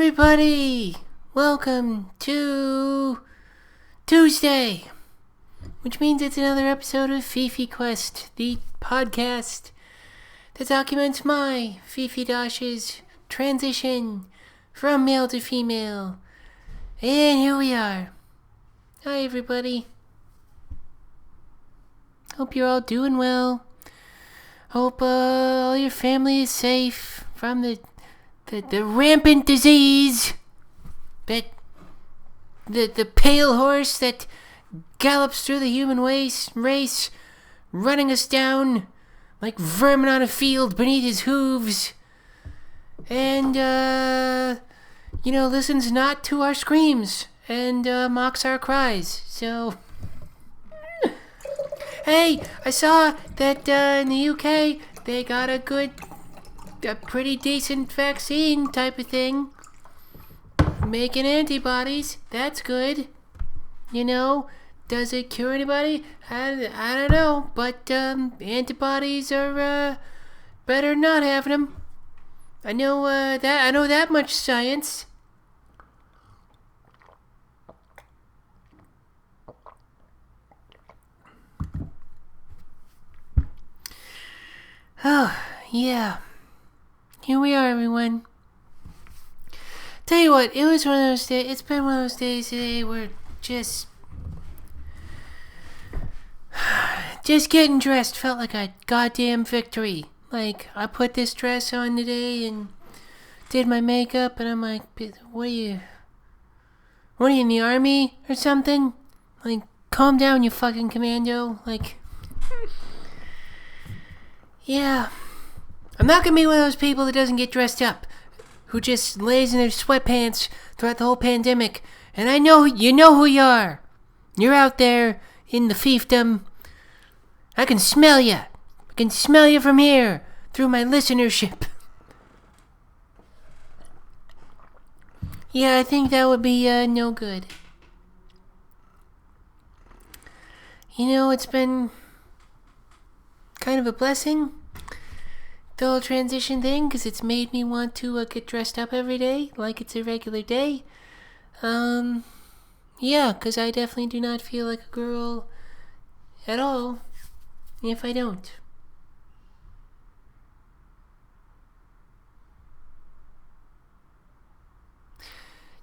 everybody! Welcome to Tuesday, which means it's another episode of Fifi Quest, the podcast that documents my, Fifi Dosch's, transition from male to female. And here we are. Hi, everybody. Hope you're all doing well. Hope all your family is safe from the rampant disease that the pale horse that gallops through the human race, running us down like vermin on a field beneath his hooves, and listens not to our screams and mocks our cries. So hey, I saw that in the UK they got a pretty decent vaccine type of thing. Making antibodies, that's good. Does it cure anybody? I don't know, but antibodies are better not having them. I know that much science. Oh, yeah. Here we are, everyone. Tell you what, it was one of those days. It's been one of those days today where just getting dressed felt like a goddamn victory. Like, I put this dress on today and did my makeup, and I'm like, what are you in the army or something? Like, calm down, you fucking commando. Like, yeah. I'm not gonna be one of those people that doesn't get dressed up, who just lays in their sweatpants throughout the whole pandemic. And I know you know who you are. You're out there in the fiefdom. I can smell you. I can smell you from here through my listenership. Yeah, I think that would be no good. It's been kind of a blessing, the whole transition thing, because it's made me want to get dressed up every day like it's a regular day. Yeah, because I definitely do not feel like a girl at all if I don't.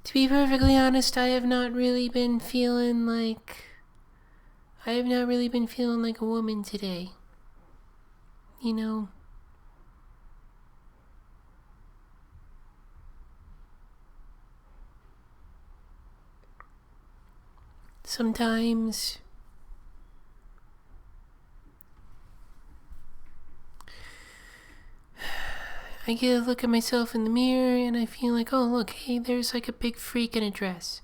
To be perfectly honest, I have not really been feeling like a woman today. Sometimes I get a look at myself in the mirror and I feel like, oh look, hey, there's like a big freak in a dress.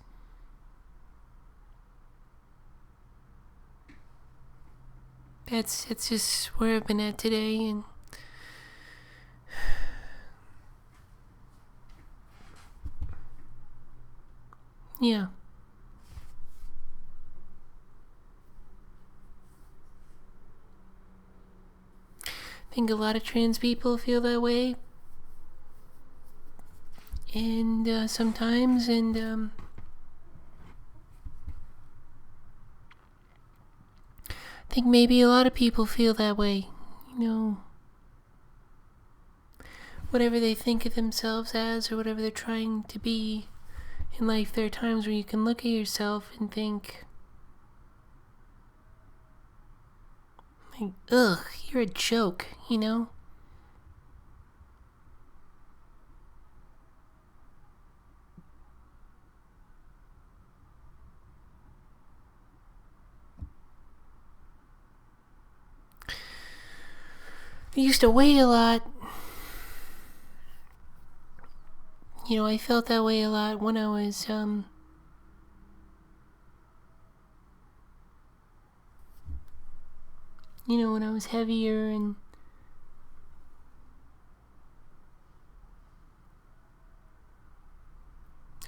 That's just where I've been at today, and yeah. I think a lot of trans people feel that way, and sometimes, and I think maybe a lot of people feel that way. Whatever they think of themselves as, or whatever they're trying to be in life, there are times where you can look at yourself and think, like, ugh, you're a joke, I used to weigh a lot. I felt that way a lot when I was, when I was heavier, and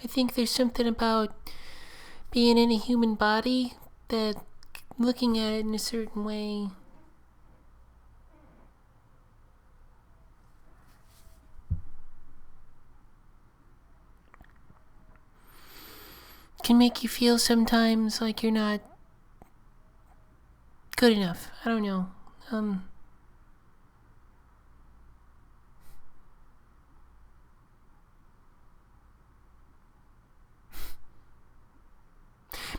I think there's something about being in a human body that looking at it in a certain way can make you feel sometimes like you're not good enough. I don't know.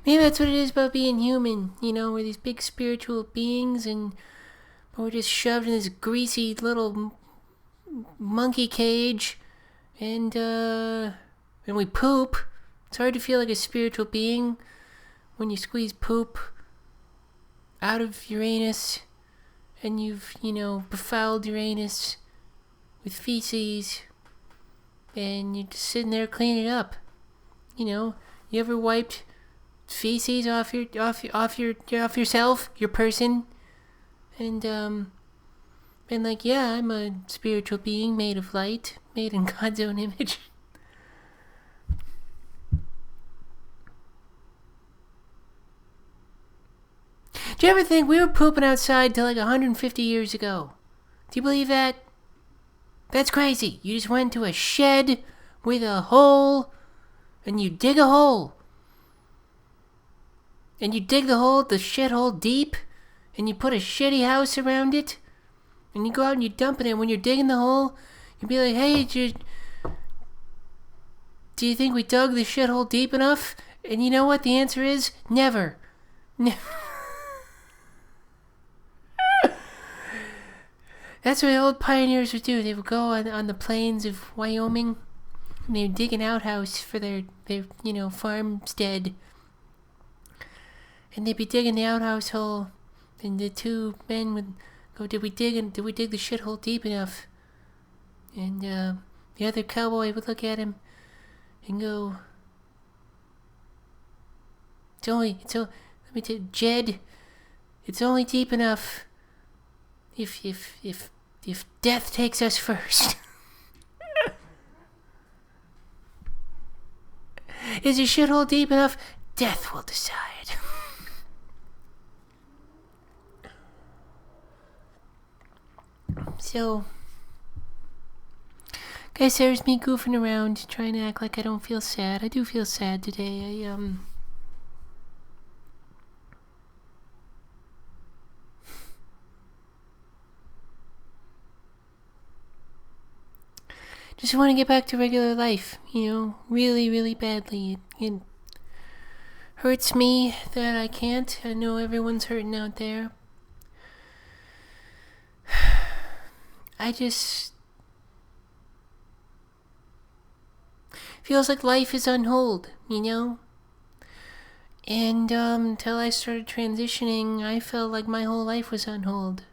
Maybe that's what it is about being human, we're these big spiritual beings and we're just shoved in this greasy little monkey cage and we poop. It's hard to feel like a spiritual being when you squeeze poop out of Uranus and you've, befouled Uranus with feces and you're just sitting there cleaning it up. You ever wiped feces off yourself, your person, and been like, yeah, I'm a spiritual being made of light, made in God's own image. Do you ever think we were pooping outside till like 150 years ago? Do you believe that? That's crazy. You just went to a shed with a hole and you dig a hole. And you dig the shithole deep, and you put a shitty house around it, and you go out and you dump it in. When you're digging the hole, you'd be like, hey, do you think we dug the shithole deep enough? And you know what the answer is? Never. That's what old pioneers would do. They would go on the plains of Wyoming, and they would dig an outhouse for their farmstead. And they'd be digging the outhouse hole, and the two men would go, did we dig the shithole deep enough? And the other cowboy would look at him and go, Jed, it's only deep enough if death takes us first. Is your shithole deep enough? Death will decide. So, guys, there's me goofing around, trying to act like I don't feel sad. I do feel sad today. Just want to get back to regular life, really, really badly. It hurts me that I can't. I know everyone's hurting out there. I just feels like life is on hold, And until I started transitioning, I felt like my whole life was on hold.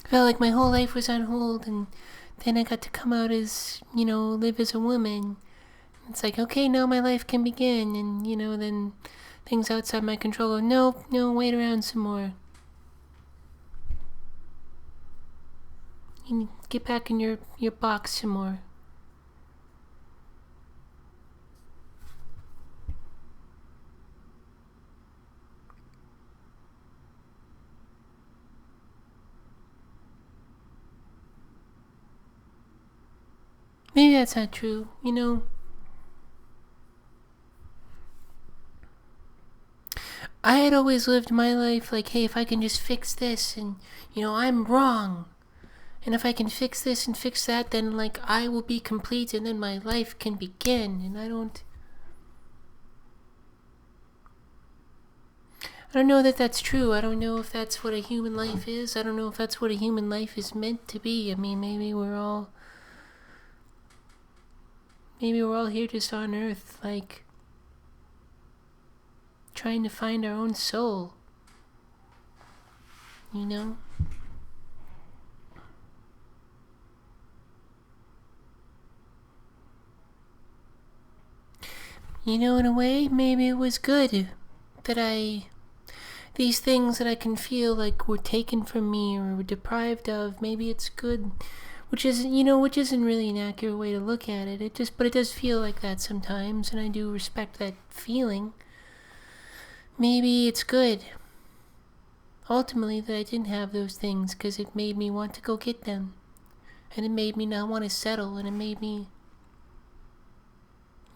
Felt like my whole life was on hold, and then I got to come out as, live as a woman. It's like, okay, now my life can begin, and, then things outside my control go, no, wait around some more. You get back in your box some more. Maybe that's not true, I had always lived my life like, hey, if I can just fix this and, I'm wrong. And if I can fix this and fix that, then, I will be complete and then my life can begin. And I don't know that that's true. I don't know if that's what a human life is. I don't know if that's what a human life is meant to be. I mean, maybe we're all here just on Earth, trying to find our own soul. In a way, maybe it was good that these things that I can feel like were taken from me or were deprived of, maybe it's good. Which isn't really an accurate way to look at it. But it does feel like that sometimes, and I do respect that feeling. Maybe it's good. ultimately that I didn't have those things because it made me want to go get them. And it made me not want to settle, and it made me...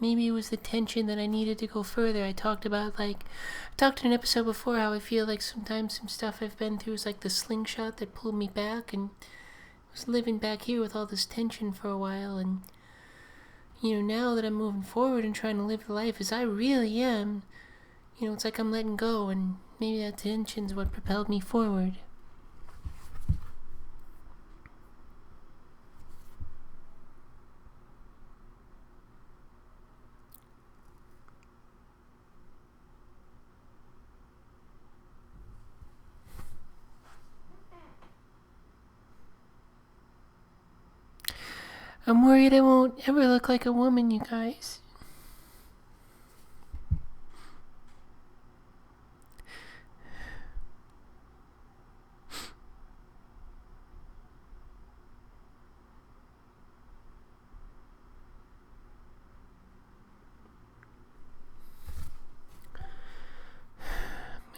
Maybe it was the tension that I needed to go further. I talked in an episode before how I feel like sometimes some stuff I've been through is like the slingshot that pulled me back, and I was living back here with all this tension for a while, and now that I'm moving forward and trying to live the life as I really am, it's like I'm letting go, and maybe that tension's what propelled me forward. I'm worried I won't ever look like a woman, you guys.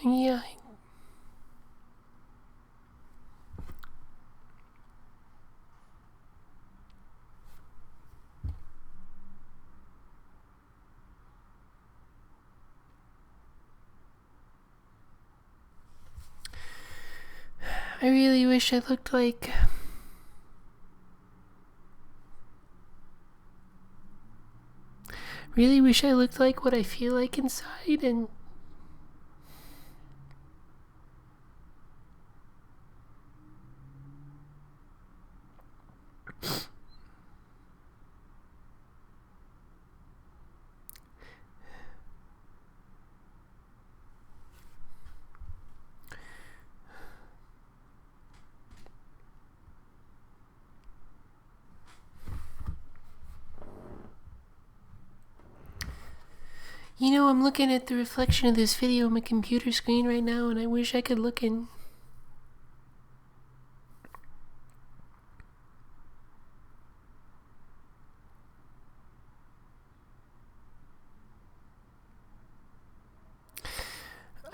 Yeah. I really wish I looked like... Really wish I looked like what I feel like inside, and... I'm looking at the reflection of this video on my computer screen right now, and I wish I could look in...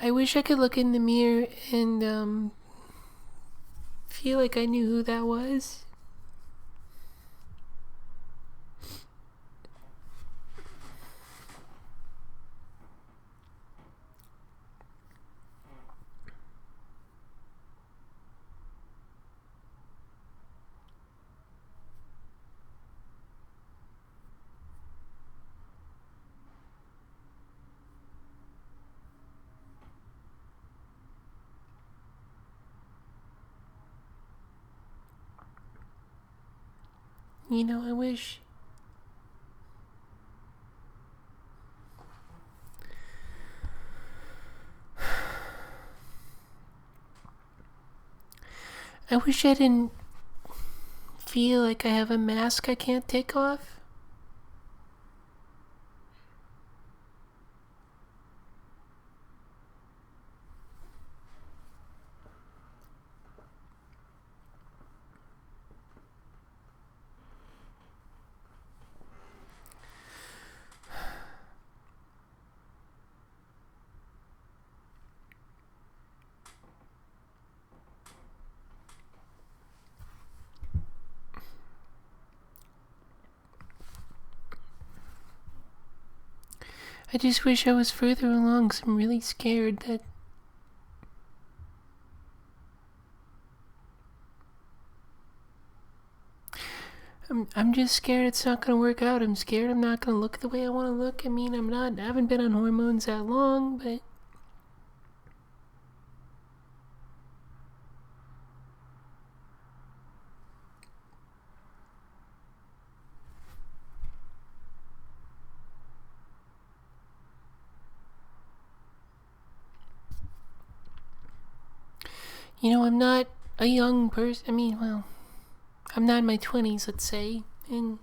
I wish I could look in the mirror and, feel like I knew who that was. I wish... I wish I didn't feel like I have a mask I can't take off. I just wish I was further along, because I'm really scared that... I'm just scared it's not going to work out. I'm scared I'm not going to look the way I want to look. I mean, I haven't been on hormones that long, but... I'm not a young person. I mean, well, I'm not in my 20s, let's say, and...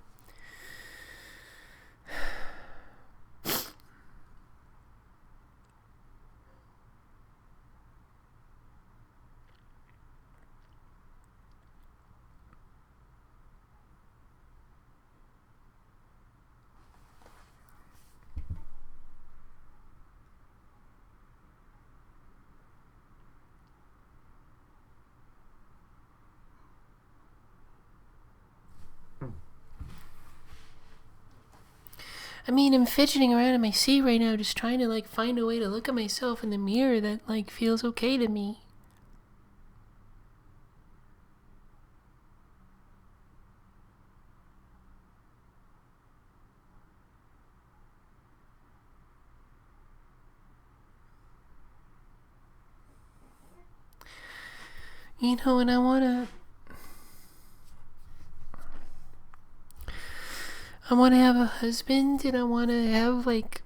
I mean, I'm fidgeting around in my seat right now, just trying to, like, find a way to look at myself in the mirror that, like, feels okay to me. You know, and I want to have a husband, and I want to have, like,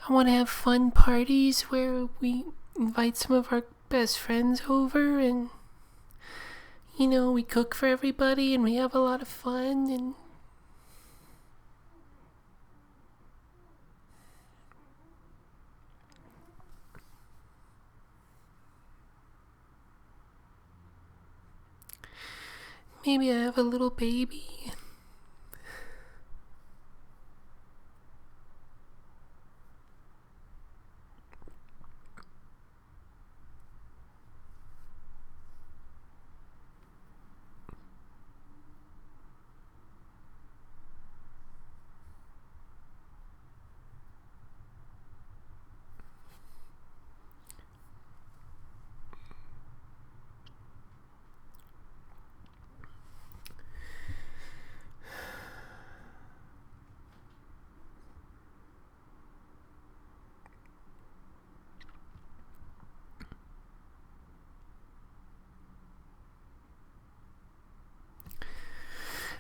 I want to have fun parties where we invite some of our best friends over, and, you know, we cook for everybody and we have a lot of fun, and maybe I have a little baby.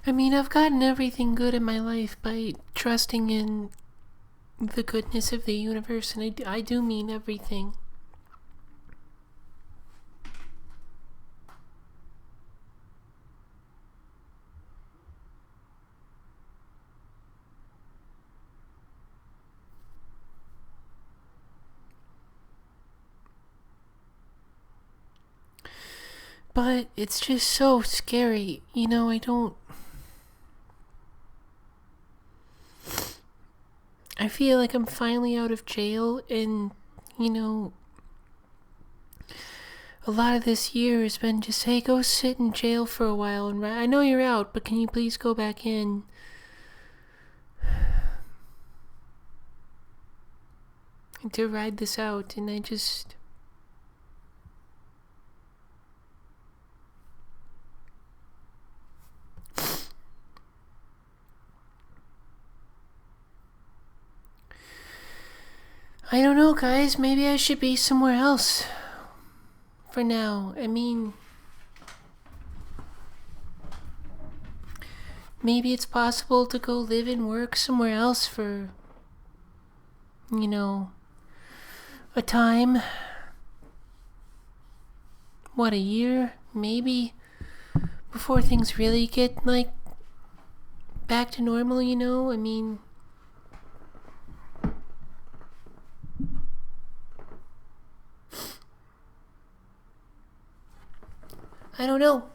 I mean, I've gotten everything good in my life by trusting in the goodness of the universe, and I do mean everything. But it's just so scary. You know, I feel like I'm finally out of jail, and, you know, a lot of this year has been just, hey, go sit in jail for a while, and I know you're out, but can you please go back in? And to ride this out, and I don't know, guys. Maybe I should be somewhere else for now. I mean, maybe it's possible to go live and work somewhere else for, you know, a time. What, a year? Maybe? Before things really get, like, back to normal, you know? I mean, I don't know.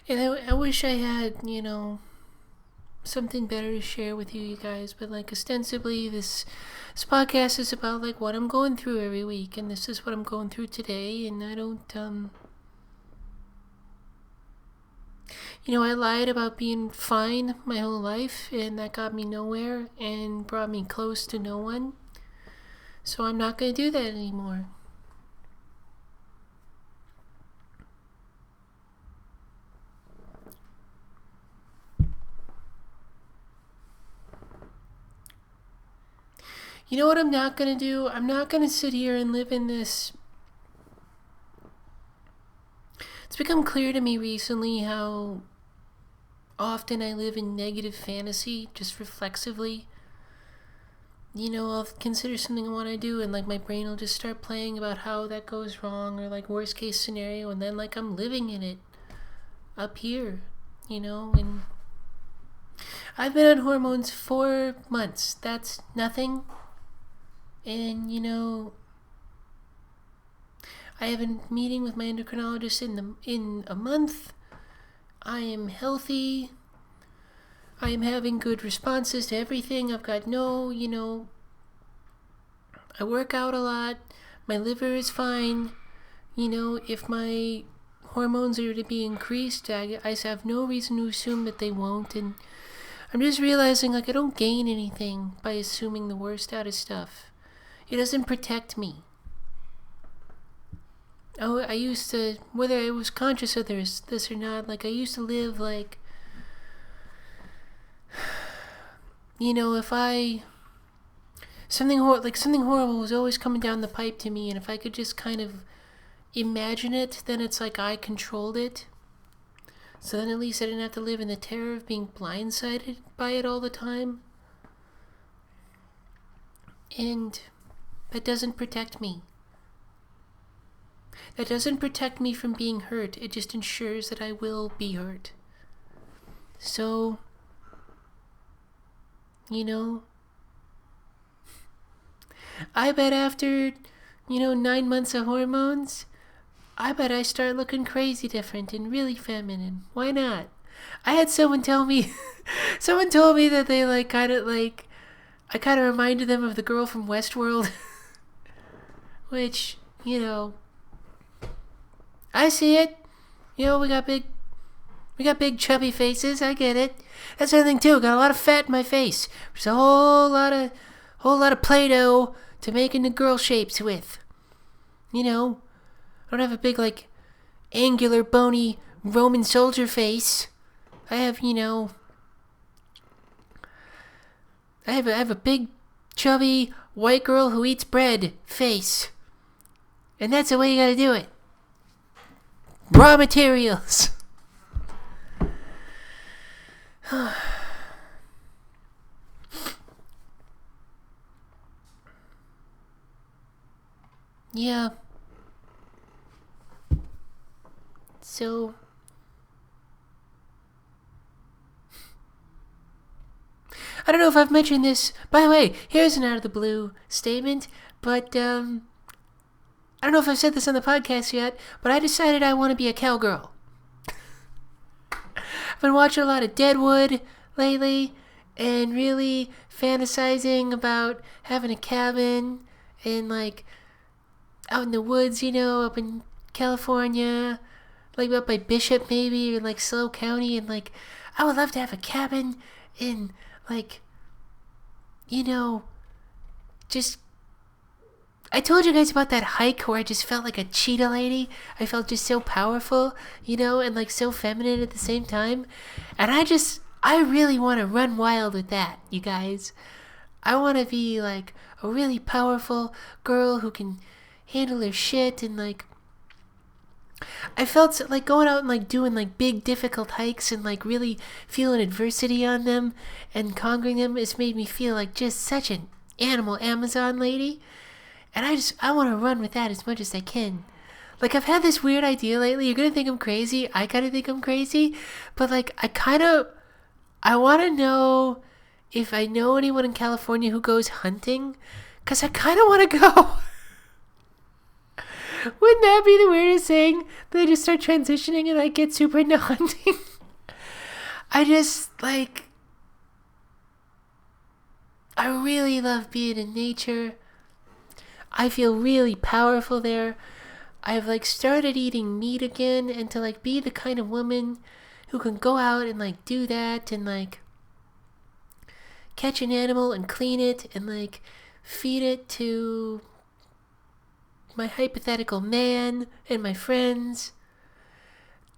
And I wish I had, you know, something better to share with you guys, but, like, ostensibly this podcast is about, like, what I'm going through every week, and this is what I'm going through today, and I don't, you know, I lied about being fine my whole life, and that got me nowhere and brought me close to no one. So I'm not going to do that anymore. You know what I'm not going to do? I'm not going to sit here and live in this. It's become clear to me recently how often I live in negative fantasy, just reflexively. You know, I'll consider something I want to do, and, like, my brain will just start playing about how that goes wrong, or, like, worst case scenario, and then, like, I'm living in it up here, you know. And I've been on hormones 4 months. That's nothing. And, you know, I have a meeting with my endocrinologist in a month. I am healthy. I am having good responses to everything. I've got no, you know, I work out a lot. My liver is fine. If my hormones are to be increased, I have no reason to assume that they won't. And I'm just realizing, I don't gain anything by assuming the worst out of stuff. It doesn't protect me. Oh, I used to, whether I was conscious of this or not, I used to live if something horrible was always coming down the pipe to me, and if I could just kind of imagine it, then it's like I controlled it. So then at least I didn't have to live in the terror of being blindsided by it all the time. And that doesn't protect me. That doesn't protect me from being hurt. It just ensures that I will be hurt. So, I bet after, 9 months of hormones, I bet I start looking crazy different and really feminine. Why not? I had someone tell me, someone told me that they I kind of reminded them of the girl from Westworld. Which, I see it. We got big chubby faces. I get it. That's the thing too. Got a lot of fat in my face. There's a whole lot of Play-Doh to make into girl shapes with. I don't have a big angular, bony Roman soldier face. I have I have a big, chubby white girl who eats bread face. And that's the way you gotta do it. Raw materials. Yeah. So, I don't know if I've mentioned this. By the way, here's an out of the blue statement, but I don't know if I've said this on the podcast yet, but I decided I want to be a cowgirl. I've been watching a lot of Deadwood lately and really fantasizing about having a cabin and out in the woods, up in California, up by Bishop maybe, or Slow County, and I would love to have a cabin in just, I told you guys about that hike where I just felt like a cheetah lady. I felt just so powerful, and so feminine at the same time. And I really want to run wild with that, you guys. I want to be a really powerful girl who can handle her shit, and I felt going out and doing big difficult hikes and really feeling adversity on them and conquering them has made me feel just such an animal Amazon lady. And I want to run with that as much as I can. I've had this weird idea lately. You're gonna think I'm crazy. I kind of think I'm crazy, but I want to know if I know anyone in California who goes hunting, cause I kind of want to go. Wouldn't that be the weirdest thing? They just start transitioning and I get super into hunting. I just, I really love being in nature. I feel really powerful there. I've, started eating meat again, and to, be the kind of woman who can go out and, do that and, catch an animal and clean it and, feed it to my hypothetical man and my friends.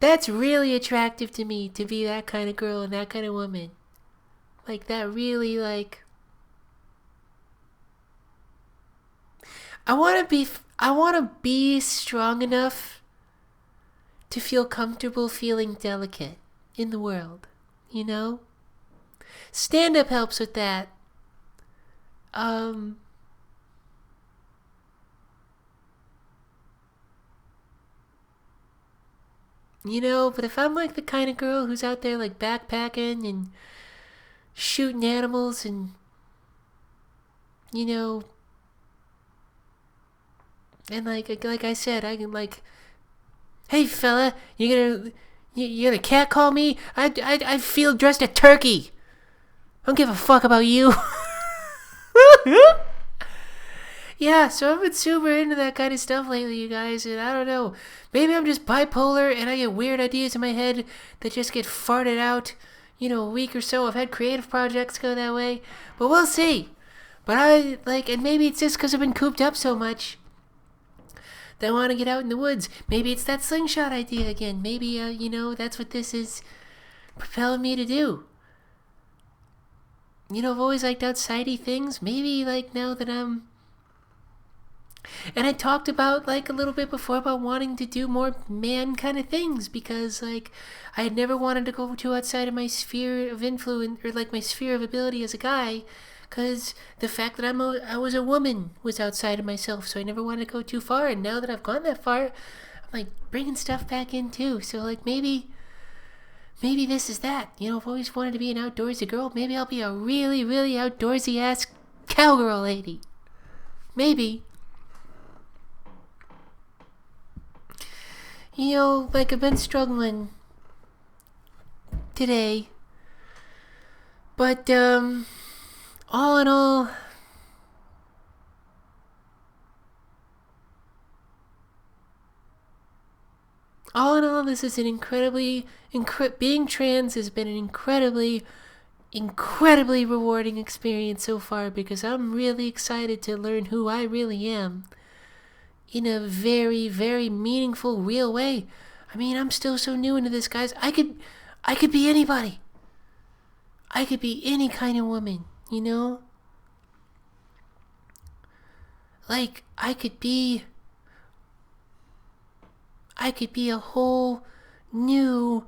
That's really attractive to me, to be that kind of girl and that kind of woman. That really, I want to be strong enough to feel comfortable feeling delicate in the world, Stand-up helps with that. But if I'm the kind of girl who's out there backpacking and shooting animals and, and like I said, I can hey fella, you gonna catcall me? I feel dressed a turkey. I don't give a fuck about you. Yeah, so I've been super into that kind of stuff lately, you guys, and I don't know. Maybe I'm just bipolar and I get weird ideas in my head that just get farted out, a week or so. I've had creative projects go that way, but we'll see. But and maybe it's just because I've been cooped up so much that I want to get out in the woods. Maybe it's that slingshot idea again. Maybe, that's what this is propelling me to do. I've always liked outsidey things. Maybe, now that I'm... And I talked about, a little bit before about wanting to do more man kind of things because, I had never wanted to go too outside of my sphere of influence or, my sphere of ability as a guy because the fact that I was a woman was outside of myself, so I never wanted to go too far. And now that I've gone that far, I'm, bringing stuff back in, too. So, maybe this is that. I've always wanted to be an outdoorsy girl. Maybe I'll be a really, really outdoorsy-ass cowgirl lady. Maybe. I've been struggling today. But, all in all, this is an incredibly, being trans has been an incredibly rewarding experience so far because I'm really excited to learn who I really am in a very, very meaningful, real way. I mean, I'm still so new into this, guys. I could be anybody. I could be any kind of woman, I could be a whole new,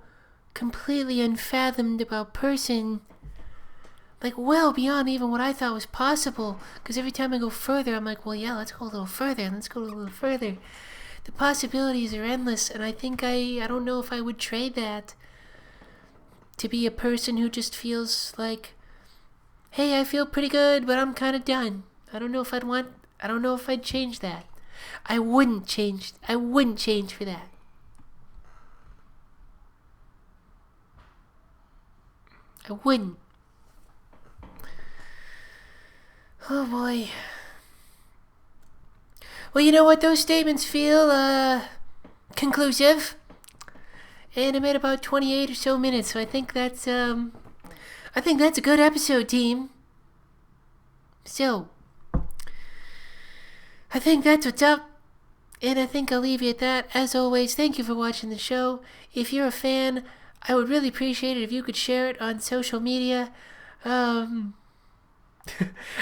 completely unfathomed about person, well beyond even what I thought was possible. Because every time I go further, I'm well, yeah, let's go a little further, and let's go a little further. The possibilities are endless, and I think I don't know if I would trade that to be a person who just feels hey, I feel pretty good, but I'm kind of done. I don't know if I'd change that. I wouldn't change for that. I wouldn't. Oh boy. Well, you know what? Those statements feel conclusive. And I'm at about 28 or so minutes, so I think that's a good episode, team. So, I think that's what's up, and I think I'll leave you at that. As always, thank you for watching the show. If you're a fan, I would really appreciate it if you could share it on social media.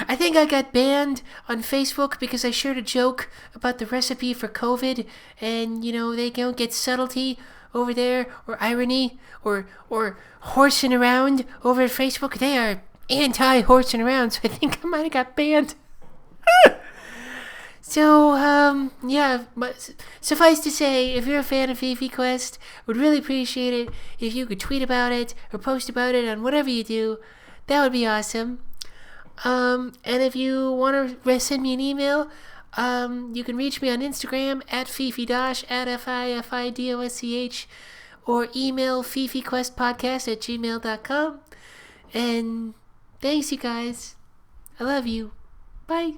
I think I got banned on Facebook because I shared a joke about the recipe for COVID, and, they don't get subtlety over there, or irony, or horsing around over at Facebook. They are anti-horsing around, so I think I might have got banned. So, yeah, suffice to say, if you're a fan of Fifi Quest, would really appreciate it if you could tweet about it or post about it on whatever you do. That would be awesome. And if you want to send me an email, you can reach me on Instagram at Fifi Dosch, at FFIIIIINNNNNNNEEEEEE, or email fifiquestpodcast@gmail.com. And thanks, you guys. I love you. Bye.